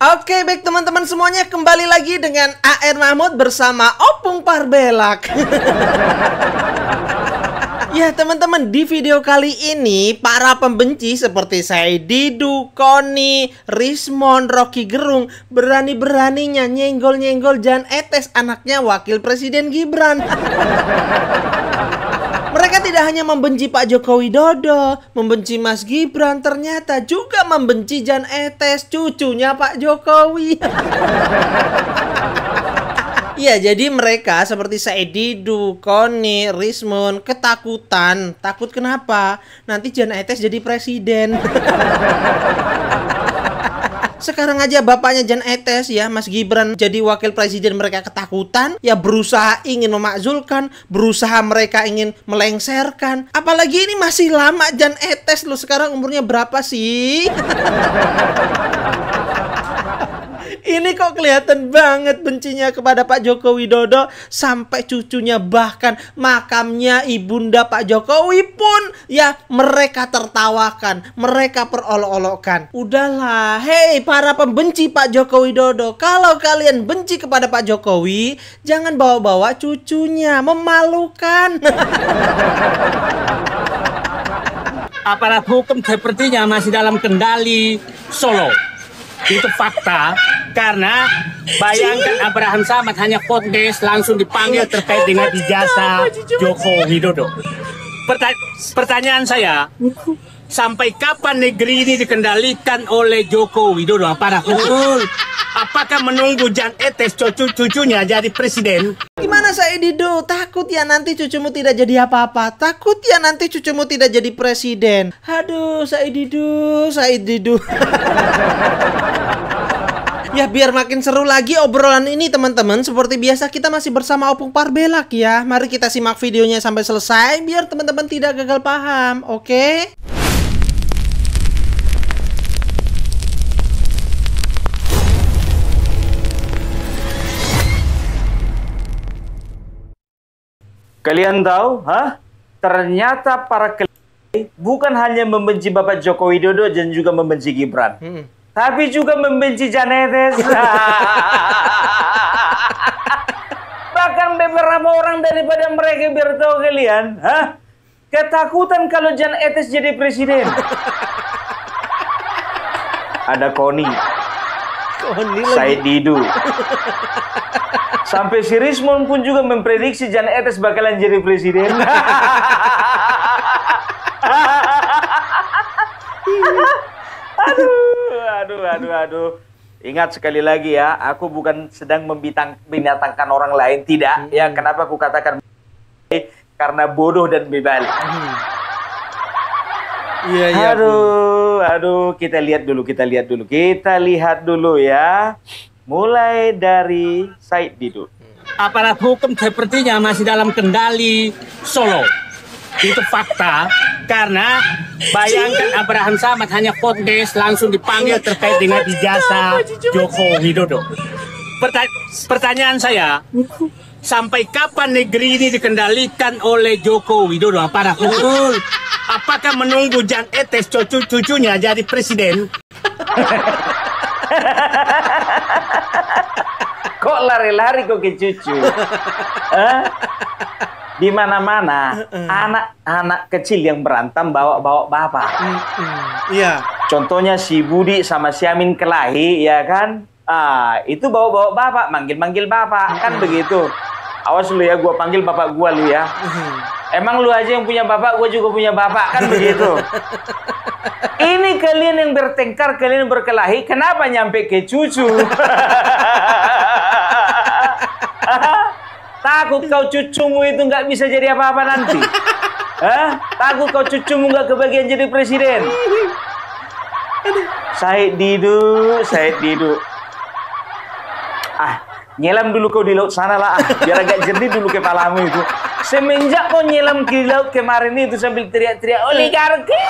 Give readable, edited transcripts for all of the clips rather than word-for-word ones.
Oke, baik teman-teman semuanya, kembali lagi dengan AR Mahmud bersama Opung Parbelak. Ya teman-teman, di video kali ini para pembenci seperti Said Didu, Koni, Rismon, Rocky Gerung berani-beraninya nyenggol-nyenggol Jan Etes, anaknya Wakil Presiden Gibran. Mereka tidak hanya membenci Pak Joko Widodo, membenci Mas Gibran, ternyata juga membenci Jan Etes, cucunya Pak Jokowi. Iya, jadi mereka seperti Said Didu, Koni, Rismon ketakutan. Takut kenapa? Nanti Jan Etes jadi presiden. Sekarang aja bapaknya Jan Etes ya, Mas Gibran, jadi wakil presiden, mereka ketakutan. Ya berusaha ingin memakzulkan, berusaha mereka ingin melengsarkan. Apalagi ini masih lama Jan Etes loh, sekarang umurnya berapa sih? Ini kok kelihatan banget bencinya kepada Pak Joko Widodo, sampai cucunya, bahkan makamnya ibunda Pak Jokowi pun ya mereka tertawakan, mereka perolok-olokkan. Udahlah, hei para pembenci Pak Joko Widodo, kalau kalian benci kepada Pak Jokowi, jangan bawa-bawa cucunya, memalukan. Aparat hukum sepertinya masih dalam kendali Solo. Itu fakta, karena bayangkan Abraham Samad hanya podcast langsung dipanggil terkait dengan ijazah Joko Widodo. Pertanyaan saya, sampai kapan negeri ini dikendalikan oleh Joko Widodo? Aparat hukum? Apakah menunggu Jan Etes cucunya jadi presiden? Gimana Said Didu? Takut ya nanti cucumu tidak jadi apa-apa? Takut ya nanti cucumu tidak jadi presiden? Aduh, Said Didu, Said Didu. Ya biar makin seru lagi obrolan ini teman-teman, seperti biasa kita masih bersama Opung Parbelak ya. Mari kita simak videonya sampai selesai biar teman-teman tidak gagal paham, oke? Kalian tahu, ternyata para bukan hanya membenci Bapak Joko Widodo dan juga membenci Gibran, tapi juga membenci Jan Etes. Bahkan beberapa orang daripada mereka, biar tahu kalian, ketakutan kalau Jan Etes jadi presiden. Ada Koni, Said Didu. Sampai si Rismon pun juga memprediksi Jan Etes bakalan jadi presiden. Aduh. Ingat sekali lagi ya, aku bukan sedang membinatangkan orang lain, tidak. Ya, kenapa aku katakan karena bodoh dan bebal. Iya. Aduh, kita lihat dulu ya. Mulai dari Said Didu. Aparat hukum sepertinya masih dalam kendali Solo. Itu fakta, karena bayangkan Abraham Samad hanya podcast langsung dipanggil terkait dengan ijazah Joko Widodo. Pertanyaan saya, sampai kapan negeri ini dikendalikan oleh Joko Widodo? Aparat hukum? Apakah menunggu Jan Etes cucunya jadi presiden? Kok lari-lari kok ke cucu? Di mana-mana anak-anak kecil yang berantem bawa-bawa bapak. Iya. Contohnya si Budi sama si Amin kelahi, ya kan? Itu bawa-bawa bapak, manggil-manggil bapak, kan begitu. Awas lu ya, gua panggil bapak gua lu ya. Emang lu aja yang punya bapak, gua juga punya bapak, kan begitu. Ini kalian yang bertengkar, kalian yang berkelahi, kenapa nyampe ke cucu? Takut kau cucumu itu nggak bisa jadi apa-apa nanti? Takut kau cucumu nggak kebagian jadi presiden? Said Didu. Nyelam dulu kau di laut sana lah, biar agak jernih dulu kepalamu itu. Semenjak kau nyelam di laut kemarin itu sambil teriak-teriak oligarki.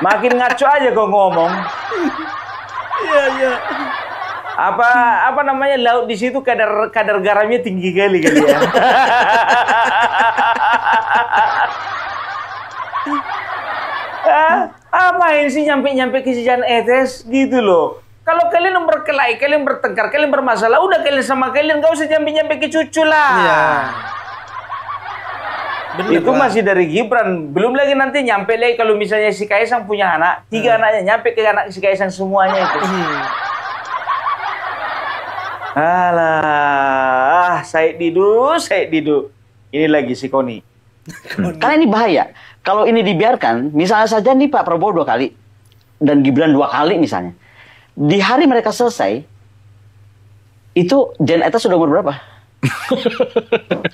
Makin ngaco aja kau ngomong. Iya. Apa namanya, laut di situ kadar garamnya tinggi kali ya. Apain sih nyampe-nyampe ke si Jan Etes gitu loh. Kalau kalian berkelahi, kalian bertengkar, kalian bermasalah, udah kalian sama kalian, gak usah nyampe-nyampe ke cucu lah. Iya. Bener, Itu Pak. masih dari Gibran. Belum lagi nanti nyampe lagi kalau misalnya si Kaisang punya anak, 3 anaknya nyampe ke anak si Kaisang semuanya itu. Alah, Said Didu. Ini lagi si Koni. Karena ini bahaya. Kalau ini dibiarkan, misalnya saja nih Pak Prabowo 2 kali dan Gibran 2 kali misalnya. Di hari mereka selesai, itu Jan Etes sudah umur berapa?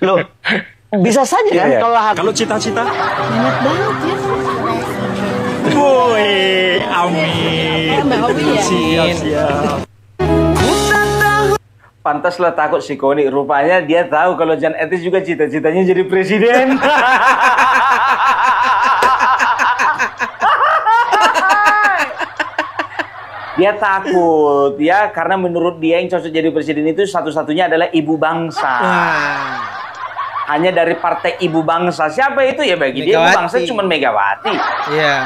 Loh, bisa saja kan Kalau cita-cita? Banyak banget ya. Woi, amin. Mbak Owi ya? Siap. Pantaslah takut si Koni. Rupanya dia tahu kalau Jan Etes juga cita-citanya jadi presiden. Dia takut ya, karena menurut dia yang cocok jadi presiden itu satu-satunya adalah ibu bangsa. Hanya dari partai ibu bangsa. Siapa itu ya bagi dia ibu Megawati. bangsa cuma Megawati. Iya.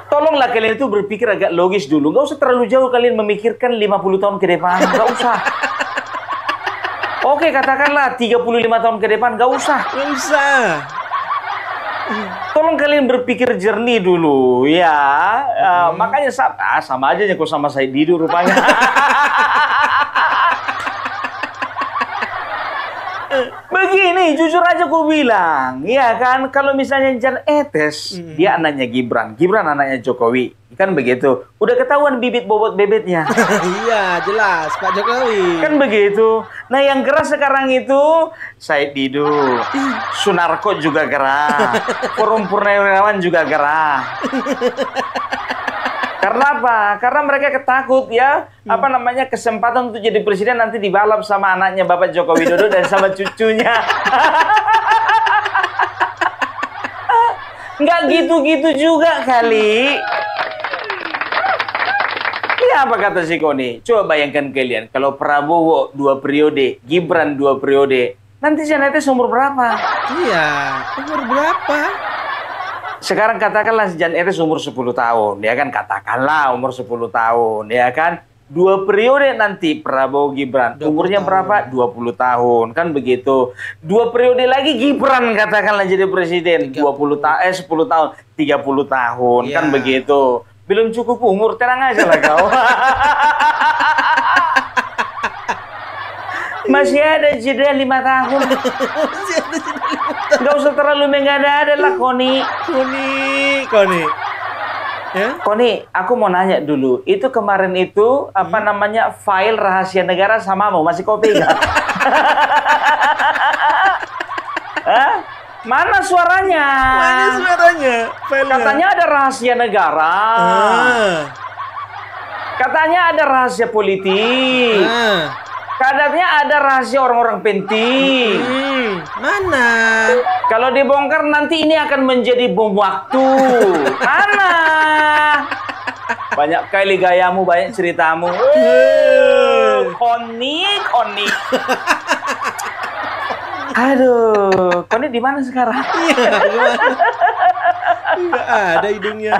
Tolonglah kalian itu berpikir agak logis dulu. Nggak usah terlalu jauh kalian memikirkan 50 tahun ke depan. Nggak usah. Oke, katakanlah 35 tahun ke depan. Nggak usah. Nggak usah. Tolong kalian berpikir jernih dulu. Ya, makanya sama aja kok sama Said Didu rupanya. Begini, jujur aja ku bilang, ya kan, kalau misalnya Jan Etes, dia anaknya Gibran anaknya Jokowi, kan begitu. Udah ketahuan bibit bobot bebetnya, Iya, jelas Pak Jokowi. kan begitu. Nah, yang gerak sekarang itu Said Didu, Sunarko juga gerah, Forum Purnawirawan juga gerah. Karena apa? Karena mereka ketakut ya, apa namanya, kesempatan untuk jadi presiden nanti dibalap sama anaknya Bapak Joko Widodo dan sama cucunya. Nggak gitu-gitu juga kali. Iya, apa kata si Koni? Coba bayangkan kalian, kalau Prabowo 2 periode, Gibran 2 periode, nanti Jan Etes umur berapa? Iya, umur berapa? Sekarang katakanlah Jan Etes umur 10 tahun, ya kan? Katakanlah umur 10 tahun, ya kan? 2 periode nanti Prabowo Gibran. 20 Umurnya tahun. berapa? 20 tahun, kan begitu. 2 periode lagi Gibran katakanlah jadi presiden. 10 tahun, 30 tahun, Iya. kan begitu. Belum cukup umur, tenang aja lah kau. Masih ada jeda 5 tahun. Gak usah terlalu mengada-ada lah, Koni. Koni. Ya? Koni, aku mau nanya dulu. Itu kemarin itu, apa namanya, file rahasia negara samamu. Masih kau pegang? Hah? Mana suaranya? Mana suaranya? Filenya. Katanya ada rahasia negara. Katanya ada rahasia politik. Katanya ada rahasia orang-orang penting. Mana? Kalau dibongkar nanti ini akan menjadi bom waktu. Mana? Banyak kali gayamu, banyak ceritamu. Koni. Aduh, Koni di mana sekarang? Nggak ada hidungnya.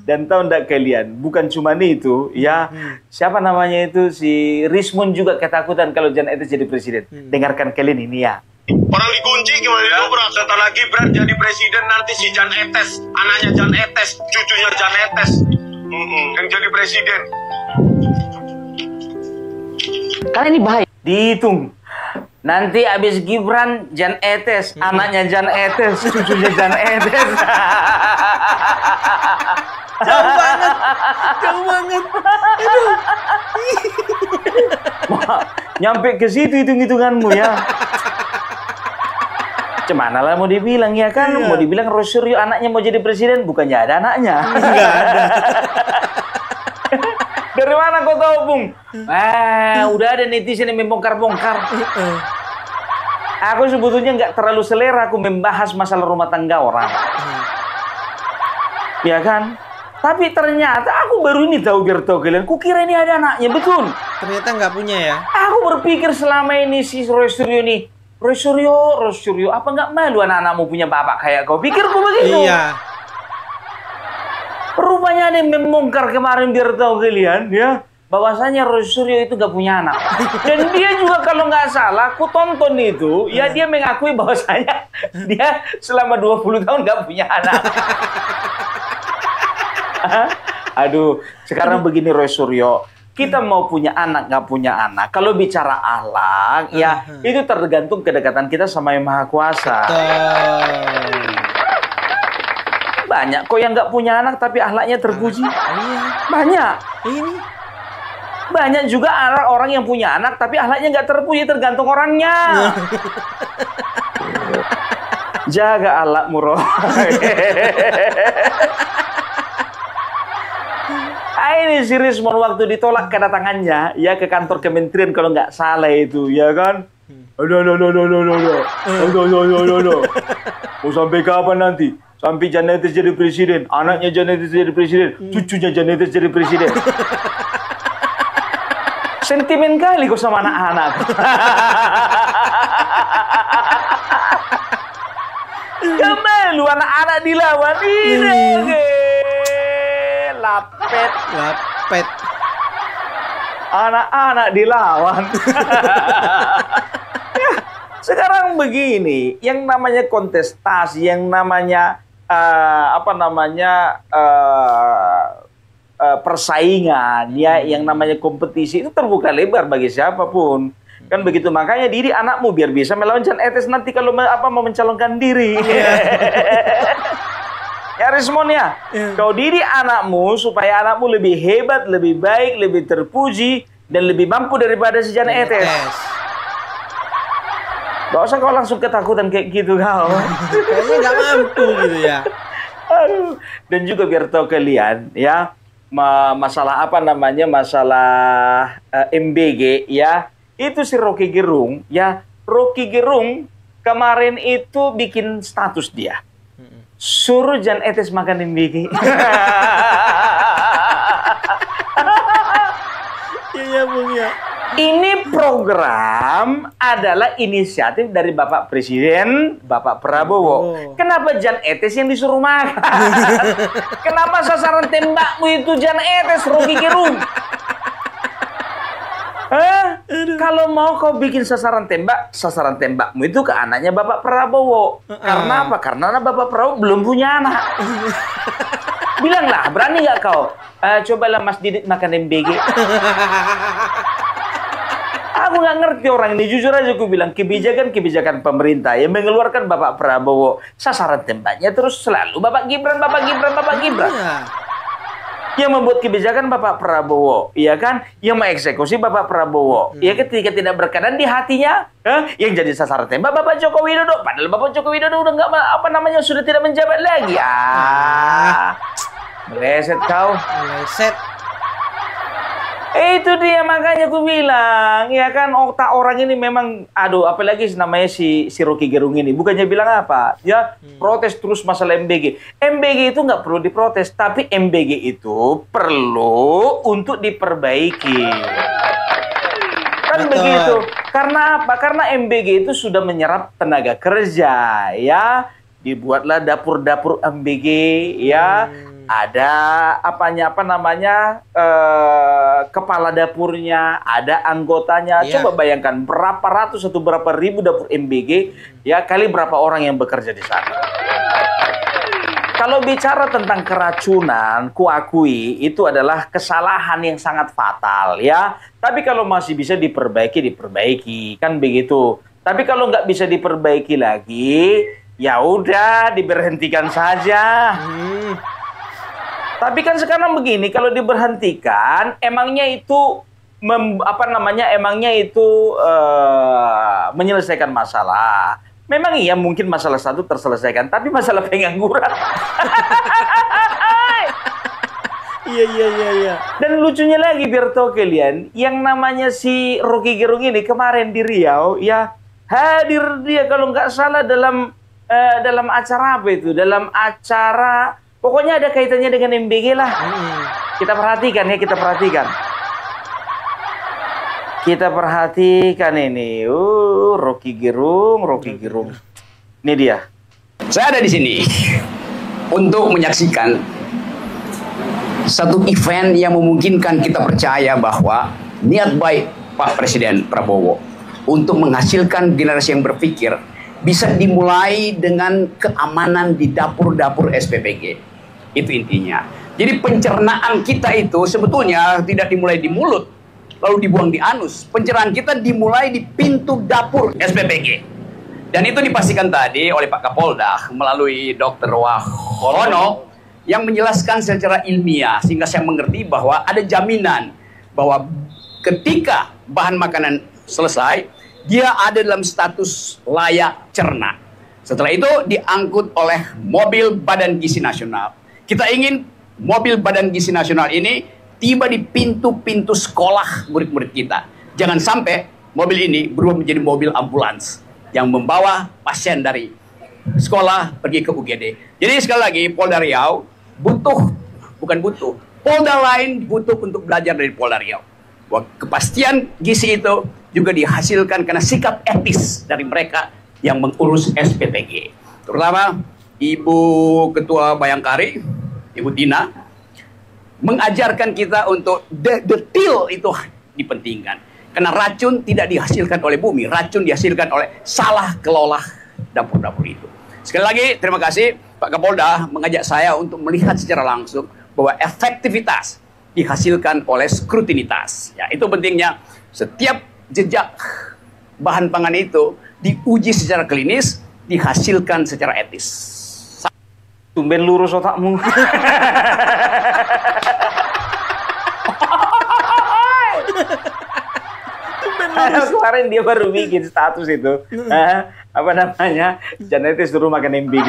Dan tahu ndak kalian, bukan cuma itu, ya. Siapa namanya itu, si Rismon juga ketakutan kalau Jan Etes jadi presiden. Dengarkan kalian ini ya. Orang dikunci gimana dobrak setelah Gibran jadi presiden nanti si Jan Etes, anaknya Jan Etes, cucunya Jan Etes yang jadi presiden. Karena ini bahaya. Dihitung. Nanti abis Gibran, Jan Etes, anaknya Jan Etes, cucunya Jan Etes. Jauh banget. Aduh. Wah, nyampe ke situ hitung-hitunganmu ya. Cemana lah mau dibilang ya kan? Iya. Mau dibilang Rosario anaknya mau jadi presiden, bukannya ada anaknya. Nggak ada. Dari mana kau tahu, Bung? Udah ada netizen yang membongkar-bongkar. Aku sebetulnya nggak terlalu selera aku membahas masalah rumah tangga orang. Ya kan? Tapi ternyata aku baru ini tahu, biar tahu kalian. Kukira ini ada anaknya, betul. Ternyata nggak punya ya. Aku berpikir selama ini si Rosario nih Roy Suryo, apa nggak malu anak-anakmu punya bapak kayak kau? Pikirku begitu. Iya. Rupanya ada yang membongkar kemarin biar tahu kalian ya, bahwasanya Roy Suryo itu gak punya anak. Dan dia juga kalau nggak salah, aku tonton itu, ya dia mengakui bahwasanya dia selama 20 tahun gak punya anak. Aduh, sekarang begini Roy Suryo, kita mau punya anak nggak punya anak, kalau bicara akhlak ya itu tergantung kedekatan kita sama Yang Maha Kuasa. Banyak kok yang nggak punya anak tapi akhlaknya terpuji. Banyak. Banyak juga orang yang punya anak tapi akhlaknya nggak terpuji, tergantung orangnya. Jaga akhlakmu, Roh. Ini si Rismon waktu ditolak kedatangannya ya ke kantor kementerian kalau nggak salah itu ya kan. Aduh. Mau sampai kapan nanti? Sampai Jan Etes jadi presiden, anaknya Jan Etes jadi presiden, cucunya Jan Etes jadi presiden. Sentimen kali kok sama anak-anak. Kemalu anak-anak dilawan ini. Lapet. Anak-anak dilawan. Sekarang begini, yang namanya kontestasi, yang namanya persaingan, ya, yang namanya kompetisi itu terbuka lebar bagi siapapun. Kan begitu, makanya didik anakmu biar bisa melawan Jan Etes nanti kalau mau mencalonkan diri. Ya Rismon ya, kau didik anakmu supaya anakmu lebih hebat, lebih baik, lebih terpuji, dan lebih mampu daripada si Jan Etes. Gak usah kau langsung ketakutan kayak gitu kau. Kayaknya nggak mampu gitu ya. Aduh. Dan juga biar tahu kalian ya, masalah MBG ya, itu si Rocky Gerung ya. Rocky Gerung kemarin itu bikin status dia. Suruh Jan Etes makan MBG. Iya Bung ya. Ini program adalah inisiatif dari Bapak Presiden, Bapak Prabowo. Kenapa Jan Etes yang disuruh makan? Kenapa sasaran tembakmu itu Jan Etes, Rocky Gerung? Kalau mau kau bikin sasaran tembakmu itu ke anaknya Bapak Prabowo. Karena apa? Karena Bapak Prabowo belum punya anak. Bilanglah, berani nggak kau? Cobalah Mas Didit makan MBG. Aku nggak ngerti orang ini. Jujur aja aku bilang, kebijakan pemerintah yang mengeluarkan Bapak Prabowo, sasaran tembaknya terus selalu Bapak Gibran. Yang membuat kebijakan Bapak Prabowo, ya kan? Yang mengeksekusi Bapak Prabowo. Ya ketika tidak berkenan di hatinya, yang jadi sasaran tembak Bapak Joko Widodo. Padahal Bapak Joko Widodo udah nggak sudah tidak menjabat lagi. Meleset kau. Meleset. Itu dia, makanya aku bilang, ya kan, otak orang ini memang, aduh, apalagi namanya si Rocky Gerung ini, bukannya bilang apa, ya, protes terus masalah MBG. MBG itu nggak perlu diprotes, tapi MBG itu perlu untuk diperbaiki. Kan begitu. Karena apa? Karena MBG itu sudah menyerap tenaga kerja, ya. Dibuatlah dapur-dapur MBG, ya. Ada kepala dapurnya, ada anggotanya. Coba bayangkan berapa ratus atau berapa ribu dapur MBG, ya, kali berapa orang yang bekerja di sana. Kalau bicara tentang keracunan, kuakui itu adalah kesalahan yang sangat fatal, ya. Tapi kalau masih bisa diperbaiki, kan begitu. Tapi kalau nggak bisa diperbaiki lagi, ya udah diberhentikan saja. Tapi kan sekarang begini, kalau diberhentikan, emangnya itu menyelesaikan masalah. Memang iya, mungkin masalah satu terselesaikan, tapi masalah pengangguran. Iya. Dan lucunya lagi, biar tahu kalian, yang namanya si Rocky Gerung ini kemarin di Riau, ya, hadir dia kalau nggak salah dalam acara apa itu? Dalam acara, pokoknya ada kaitannya dengan MBG lah. Kita perhatikan. Kita perhatikan ini. Rocky Gerung. Ini dia. Saya ada di sini untuk menyaksikan satu event yang memungkinkan kita percaya bahwa niat baik Pak Presiden Prabowo untuk menghasilkan generasi yang berpikir bisa dimulai dengan keamanan di dapur-dapur SPPG. Itu intinya. Jadi pencernaan kita itu sebetulnya tidak dimulai di mulut, lalu dibuang di anus. Pencernaan kita dimulai di pintu dapur SPPG. Dan itu dipastikan tadi oleh Pak Kapolda melalui Dr. Wahono yang menjelaskan secara ilmiah sehingga saya mengerti bahwa ada jaminan bahwa ketika bahan makanan selesai, dia ada dalam status layak cerna. Setelah itu diangkut oleh mobil Badan Gizi Nasional. Kita ingin mobil Badan Gizi Nasional ini tiba di pintu-pintu sekolah murid-murid kita. Jangan sampai mobil ini berubah menjadi mobil ambulans yang membawa pasien dari sekolah pergi ke UGD. Jadi sekali lagi Polda Riau Polda lain butuh untuk belajar dari Polda Riau. Bahwa kepastian gizi itu juga dihasilkan karena sikap etis dari mereka yang mengurus SPPG. Terutama Ibu Ketua Bayangkari, Ibu Dina, mengajarkan kita untuk detail itu dipentingkan. Karena racun tidak dihasilkan oleh bumi, racun dihasilkan oleh salah kelola dapur-dapur itu. Sekali lagi, terima kasih Pak Kapolda mengajak saya untuk melihat secara langsung bahwa efektivitas dihasilkan oleh skrutinitas. Ya, itu pentingnya setiap jejak bahan pangan itu diuji secara klinis, dihasilkan secara etis. Tumben lurus otakmu. Kemarin dia baru bikin status itu. Apa namanya? Janetes suruh makan MBG.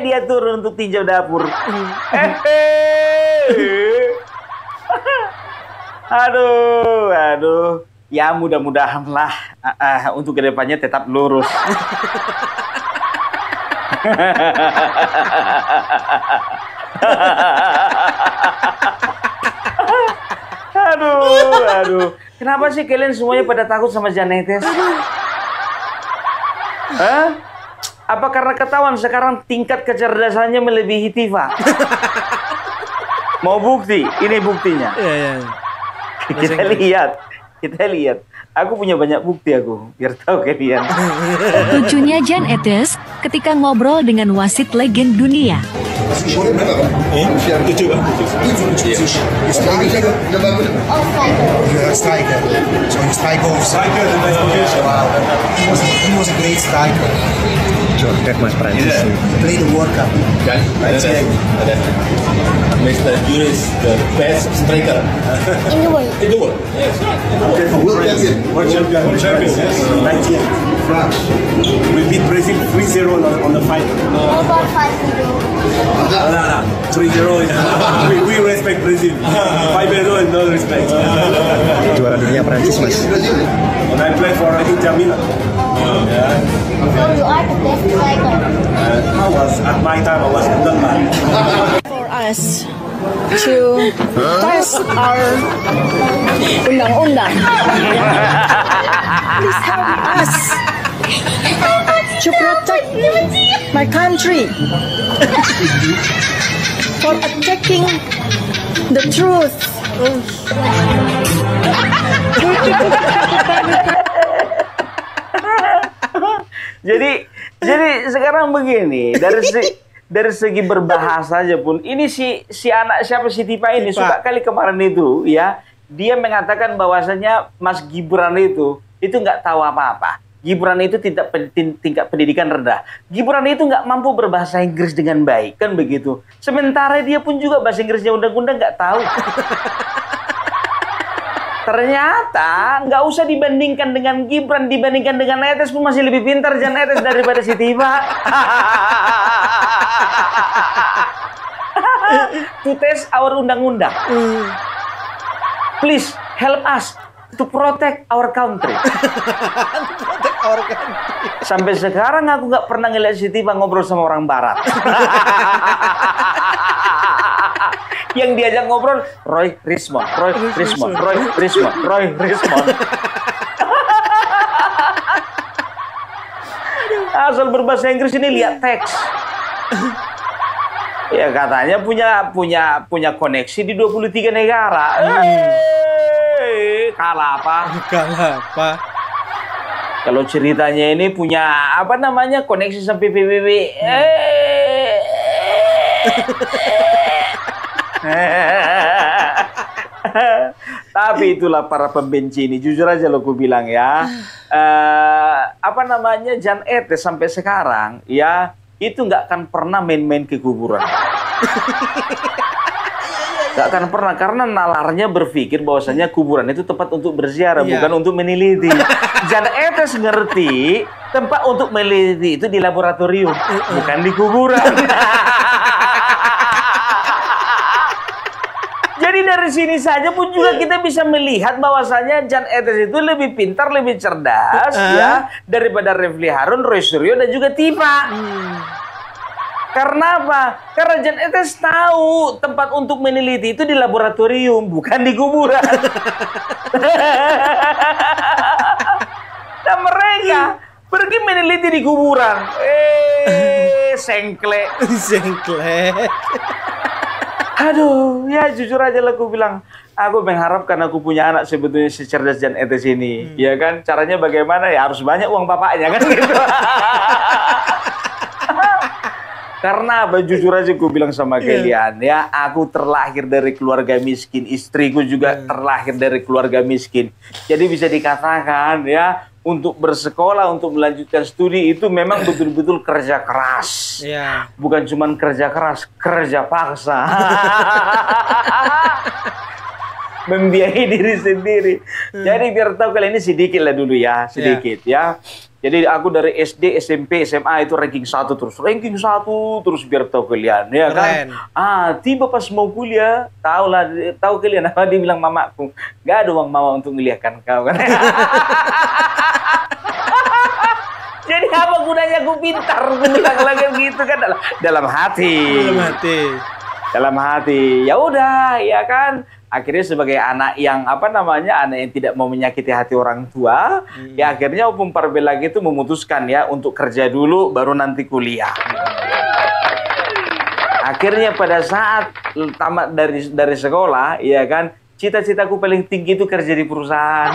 Dia turun untuk tinjau dapur. Aduh. Ya mudah-mudahan lah untuk kedepannya tetap lurus. Aduh. Kenapa sih kalian semuanya pada takut sama Janetes? Apa karena ketahuan sekarang tingkat kecerdasannya melebihi Tifa? Mau bukti? Ini buktinya. Kita lihat. Aku punya banyak bukti aku, biar tahu kalian. Lucunya Janetes ketika ngobrol dengan wasit legend dunia. Mr. Juris, the best striker in the world. In the world, yes. World champion, yes. 19. France. We beat Brazil 3-0 on the final. How about 5-0? No. 3-0. We respect Brazil. 5-0 no respect. Juara dunia Prancis, Mas. And I play for Inter Milan. Yeah. So you are the best striker. At my time I was for us to test our undang-undang. Please help us to protect my country for attacking the truth. Jadi sekarang begini, dari segi berbahasa aja pun, ini si anak siapa si Tipa ini suka kali kemarin itu ya, dia mengatakan bahwasanya Mas Gibran itu nggak tahu apa-apa. Gibran itu tidak tingkat pendidikan rendah. Gibran itu nggak mampu berbahasa Inggris dengan baik, kan begitu. Sementara dia pun juga bahasa Inggrisnya undang-undang nggak tahu. Ternyata nggak usah dibandingkan dengan Gibran, dibandingkan dengan Etes pun masih lebih pintar Jan Etes daripada si Tifa. To test our undang-undang. Please help us to protect our country. Sampai sekarang aku nggak pernah ngeliat si Tifa ngobrol sama orang Barat. Yang diajak ngobrol Roy Rismond, Roy Rismond, Roy Rismond, Roy Rismond. Asal berbahasa Inggris ini lihat teks. Ya katanya punya koneksi di 23 negara. Kalah apa? Kalah apa? Kalau ceritanya ini punya apa namanya koneksi sampai PBB. Tapi itulah para pembenci ini. Jujur aja lo ku bilang ya. Apa namanya Jan Etes sampai sekarang ya itu nggak akan pernah main-main ke kuburan. Gak akan pernah, karena nalarnya berpikir bahwasanya kuburan itu tempat untuk berziarah, bukan untuk meneliti. Jan Etes ngerti tempat untuk meneliti itu di laboratorium, bukan di kuburan. Jadi dari sini saja pun juga kita bisa melihat bahwasanya Jan Etes itu lebih pintar, lebih cerdas ya daripada Refli Harun, Roy Suryo dan juga Tipa. Karena apa? Karena Jan Etes tahu tempat untuk meneliti itu di laboratorium, bukan di kuburan. Dan mereka pergi meneliti di kuburan. Sengklek. Sengklek. Aduh, ya jujur aja lah aku bilang, aku mengharapkan aku punya anak sebetulnya secerdas Jan Etes ini. Ya kan? Caranya bagaimana? Ya harus banyak uang bapaknya kan gitu. Karena apa? Jujur aja aku bilang sama kalian ya, aku terlahir dari keluarga miskin, istriku juga terlahir dari keluarga miskin. Jadi bisa dikatakan ya, untuk bersekolah, untuk melanjutkan studi itu memang betul-betul kerja keras. Bukan cuma kerja keras, kerja paksa. Membiayai diri sendiri. Jadi biar tahu kalian ini sedikit lah dulu ya, sedikit ya. Jadi aku dari SD, SMP, SMA itu ranking 1 terus. Ranking 1 terus biar tahu kalian ya kan. Tiba pas mau kuliah, tahu kalian apa dia bilang mamaku, gak ada uang mama untuk ngeliahkan kau kan. Jadi apa gunanya aku pintar, aku bilang lagi gitu kan dalam hati. Dalam hati. Ya udah, ya kan. Akhirnya sebagai anak yang apa namanya, anak yang tidak mau menyakiti hati orang tua, ya akhirnya Opung Parbel lagi itu memutuskan ya untuk kerja dulu baru nanti kuliah. Akhirnya pada saat tamat dari sekolah, ya kan, cita-citaku paling tinggi itu kerja di perusahaan.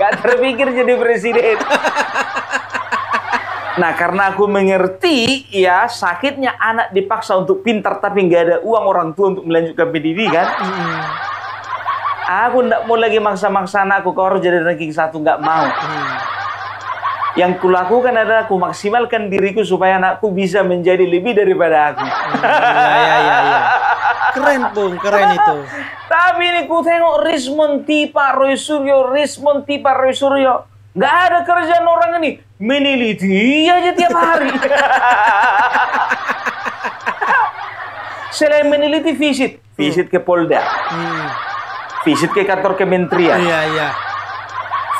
Gak terpikir jadi presiden. Nah, karena aku mengerti ya sakitnya anak dipaksa untuk pintar tapi nggak ada uang orang tua untuk melanjutkan pendidikan. Aku nggak mau lagi maksa-maksa anakku kau harus jadi ranking 1, nggak mau. Yang kulakukan adalah aku maksimalkan diriku supaya anakku bisa menjadi lebih daripada aku. Keren Bung, keren itu. Tapi ini ku tengok Rismond Tipa Roy Suryo, Rismond Tipa Roy Suryo. Nggak ada kerjaan orang ini, meneliti aja tiap hari. Selain meneliti, visit ke Polda, visit ke kantor kementerian,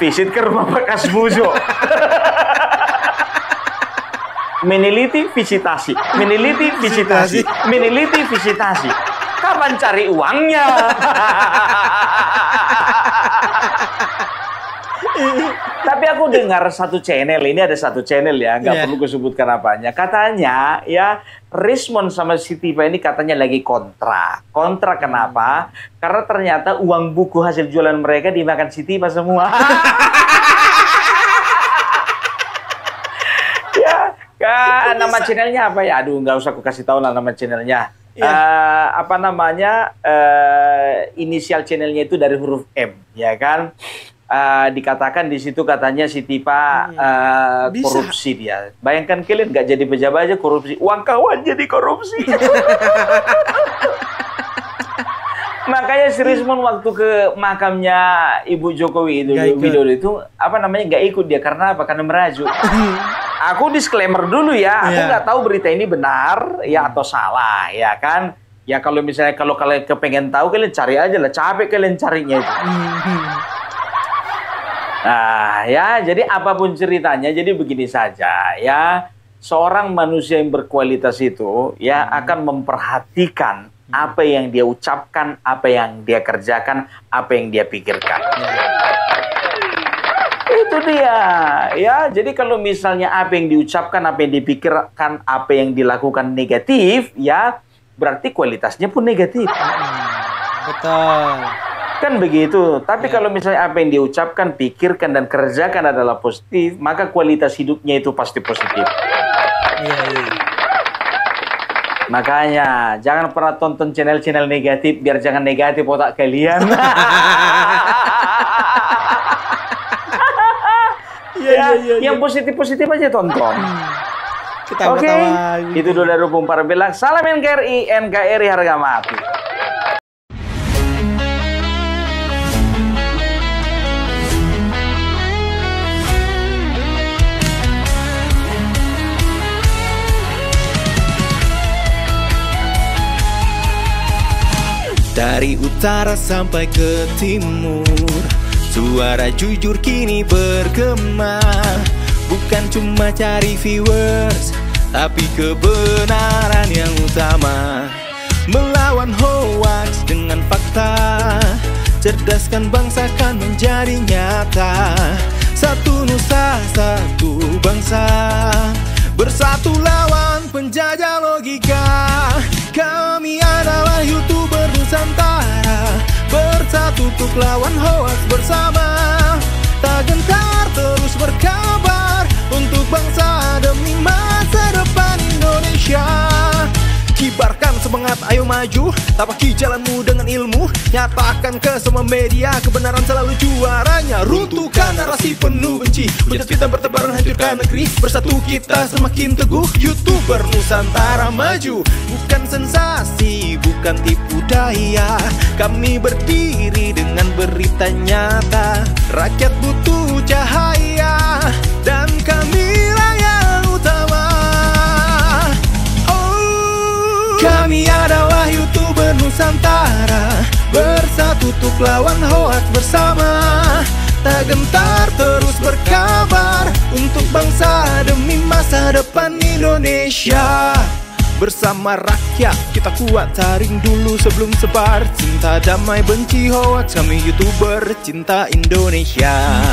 visit ke rumah Pak Kasmujo. Meneliti, visitasi, meneliti, visitasi, meneliti, visitasi. Kapan cari uangnya? Tapi aku dengar satu channel, ini ada satu channel ya, nggak perlu kusebutkan apanya. Katanya ya, Rismond sama si Tipa ini katanya lagi kontra. Kontra kenapa? Karena ternyata uang buku hasil jualan mereka dimakan si Tipa semua. Ya, kan nama channelnya apa ya? Aduh, nggak usah aku kasih tahu lah nama channelnya. Apa namanya? Inisial channelnya itu dari huruf M, ya kan? Dikatakan di situ katanya si Tipa korupsi dia. Bayangkan kalian nggak jadi pejabat aja korupsi, uang kawan jadi korupsi. Makanya si Rismond waktu ke makamnya Ibu Jokowi Widodo itu apa namanya nggak ikut dia karena apa? Karena merajuk. Aku disclaimer dulu ya, aku nggak tahu berita ini benar ya atau salah ya kan. Ya kalau misalnya kalau kalian kepengen tahu kalian cari aja lah, capek kalian carinya itu. Nah ya, jadi apapun ceritanya, jadi begini saja ya. seorang manusia yang berkualitas itu ya akan memperhatikan apa yang dia ucapkan, apa yang dia kerjakan, apa yang dia pikirkan. Itu dia, ya. Jadi kalau misalnya apa yang diucapkan, apa yang dipikirkan, apa yang dilakukan negatif, ya berarti kualitasnya pun negatif. Betul. Kan begitu. Tapi kalau misalnya apa yang diucapkan, pikirkan, dan kerjakan adalah positif, maka kualitas hidupnya itu pasti positif. Iya. Makanya jangan pernah tonton channel-channel negatif, biar jangan negatif otak kalian. Yang positif-positif aja tonton. Oke, itu dulu dari Rumpung Parbelang. Salam NKRI, NKRI harga mati. Dari utara sampai ke timur, suara jujur kini bergema. Bukan cuma cari viewers, tapi kebenaran yang utama. Melawan hoax dengan fakta, cerdaskan bangsa kan menjadi nyata. Satu nusa, satu bangsa, bersatu lawan penjajah logika. Kami adalah YouTuber Nusantara, bersatu untuk lawan hoax bersama. Tak gentar terus berkabar untuk bangsa demi masa depan Indonesia. Kibarkan semangat, ayo maju, tapaki jalanmu dengan ilmu. Nyatakan ke semua media, kebenaran selalu juaranya. Runtuhkan narasi penuh benci, hujat fitnah bertebaran, hancurkan negeri. Bersatu kita semakin teguh, YouTuber Nusantara maju. Bukan sensasi, bukan tipu daya, kami berdiri dengan berita nyata. Rakyat butuh cahaya, dan kamilah yang utama. Kami adalah YouTuber Nusantara, bersatu untuk lawan hoax bersama. Tak gentar terus berkabar untuk bangsa demi masa depan Indonesia. Bersama rakyat kita kuat, saring dulu sebelum sebar. Cinta damai benci hoax, kami YouTuber cinta Indonesia.